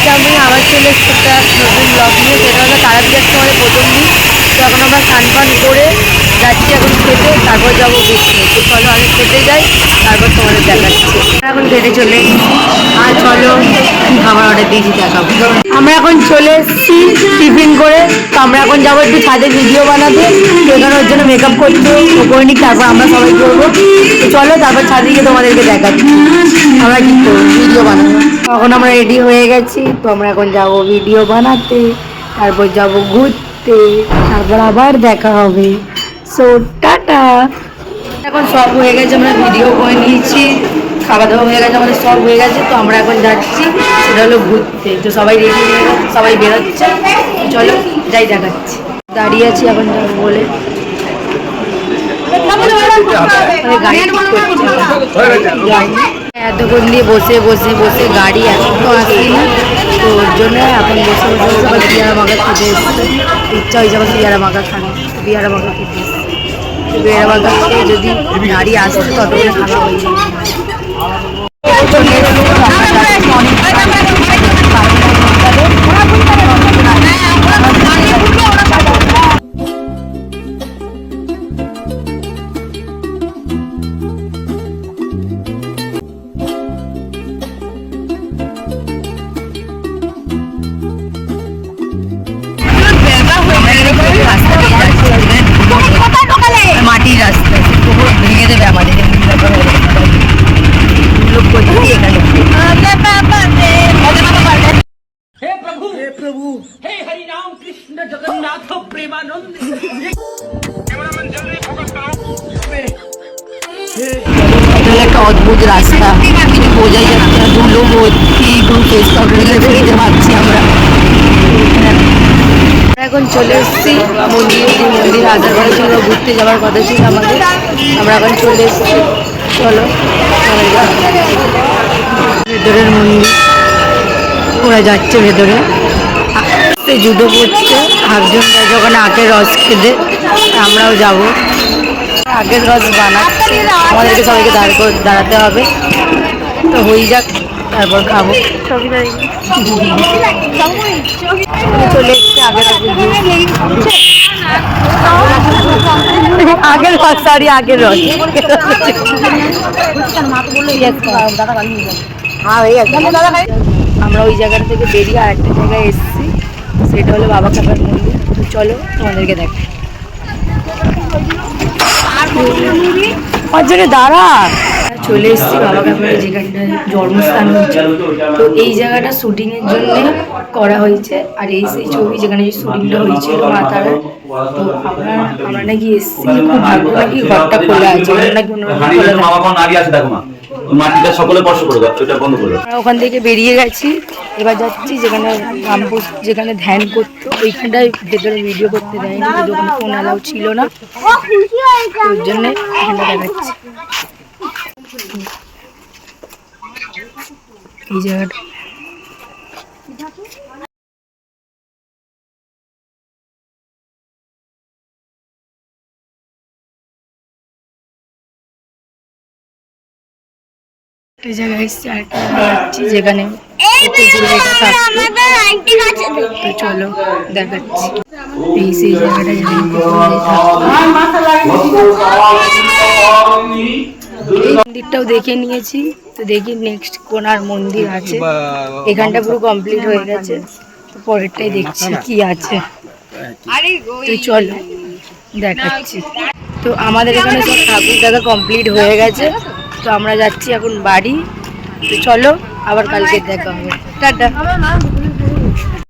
আজকে আমি আবার চলে এসেছি একটা নতুন ব্লগ নিয়ে, যেটা হলো তারাপীঠ আমাদের প্রথম দিন। তো এখন আমরা স্নান পান করে যাচ্ছি এখন খেতে, তারপর যাবো ঘুরতে। তো চলো আগে খেতে যাই, তারপর তোমাদের দেখাচ্ছি। এখন খেতে চলে এসেছি, আর চলো খাবার অর্ডার দিয়েছি দেখাবো। আমরা এখন চলে এসেছি টিফিন করে। তো আমরা এখন যাবো একটু ছাদে ভিডিও বানাতে, এখানে ওর জন্য মেকআপ করতে করে নিই, তারপর আমরা সবাই করবো। তো চলো তারপর ছাদে গিয়ে তোমাদেরকে দেখাচ্ছি আমরা কি করবো, ভিডিও বানাবো। এখন আমরা রেডি হয়ে গেছি, তো আমরা এখন যাবো ভিডিও বানাতে, তারপর যাবো ঘুরতে, তারপর আবার দেখা হবে। So tata. এখন সব হয়ে গেছে, আমরা ভিডিও করে নিয়েছি, খাওয়া দাওয়া হয়ে গেছে, আমাদের সব হয়ে গেছে। তো আমরা এখন যাচ্ছি, সেটা হলো ঘুরতে। তো সবাই রেডি হয়ে গেছে, সবাই বেরোচ্ছে। চলো যাই, দেখাচ্ছি। দাঁড়িয়ে আছি এখন যাবো বলে, গাড়ি ঠিক করছে। এতক্ষণ দিয়ে বসে বসে বসে গাড়ি এখন তো আসছি না, তো ওর জন্য এখন বসে বসে আবার বিয়ারা মাখা খেতে এসছে। ইচ্ছা হয়েছে আবার বিয়ারা মাখা খানো, বিয়ারা মাখা খেতে এসছে। বিয়ারা মাখা খেয়ে যদি গাড়ি আসে ততক্ষণে খাওয়া হয়ে যাবে। মাটির রাস্তা ভেঙে দেবে আমাদের একটা অদ্ভুত রাস্তা, কিছু বোঝাই যাচ্ছে না, ধুলো ভর্তি, ফেলতে পারছি আমরা। এখন চলে এসেছি মন্দির, যে মন্দির আসার কথা ছিল, ঘুরতে যাওয়ার কথা ছিল আমাদের, আমরা এখন চলে এসেছি। চলো ভেতরের মন্দির, ওরা যাচ্ছে ভেতরে, জুতো পড়ছে, একজন যাচ্ছে ওখানে আখের রস খেতে, আমরাও যাব। আখের রস বানাচ্ছে, আমাদেরকে সবাইকে দাঁড়াতে হবে। তো হয়ে যাক, তারপর খাবো। চলে এসছে আগের রস, সরি আগের রস। আমরা ওই জায়গাটা থেকে বেরিয়ে আর একটা জায়গায় এসেছি, সেটা হলো বাবা কাকার মন্দির। তো চলো তোমাদেরকে দেখ, দাঁড়া। চলে এসেছি বাবা কাকার যেখানটা জন্মস্থান হচ্ছে। তো এই জায়গাটা শুটিংয়ের জন্য করা হয়েছে, আর এই সেই ছবি যেখানে যে শুটিংটা হয়েছিল মা তারা। তো আমরা নাকি এসেছি, খুব ভাগ্য নাকি ঘরটা খোলা আছে, নাকি ওখান থেকে বেরিয়ে গেছি। এবার যাচ্ছি যেখানে রামপুর, যেখানে ধ্যান করতো, ওইখানটায় ভেতরে ভিডিও করতে দেয়নি, যদি ওখানে ফোন অ্যালাউ ছিল না, ওর জন্যে এখানটা দেখাচ্ছি। এই জায়গাটা এই জায়গায় এসেছি, আরেকটা যাচ্ছি যেখানে তো চলো দেখাচ্ছি। এই সেই জায়গাটা মন্দিরটাও দেখে নিয়েছি। তো দেখি নেক্সট কোন আর মন্দির আছে, এখানটা পুরো কমপ্লিট হয়ে গেছে, তো পরেরটাই দেখছি কি আছে। তো চলো দেখাচ্ছি। তো আমাদের এখানে সব ঠাকুর দেখা কমপ্লিট হয়ে গেছে, তো আমরা যাচ্ছি এখন বাড়ি। তো চলো আবার কালকে দেখা হবে, টাটা।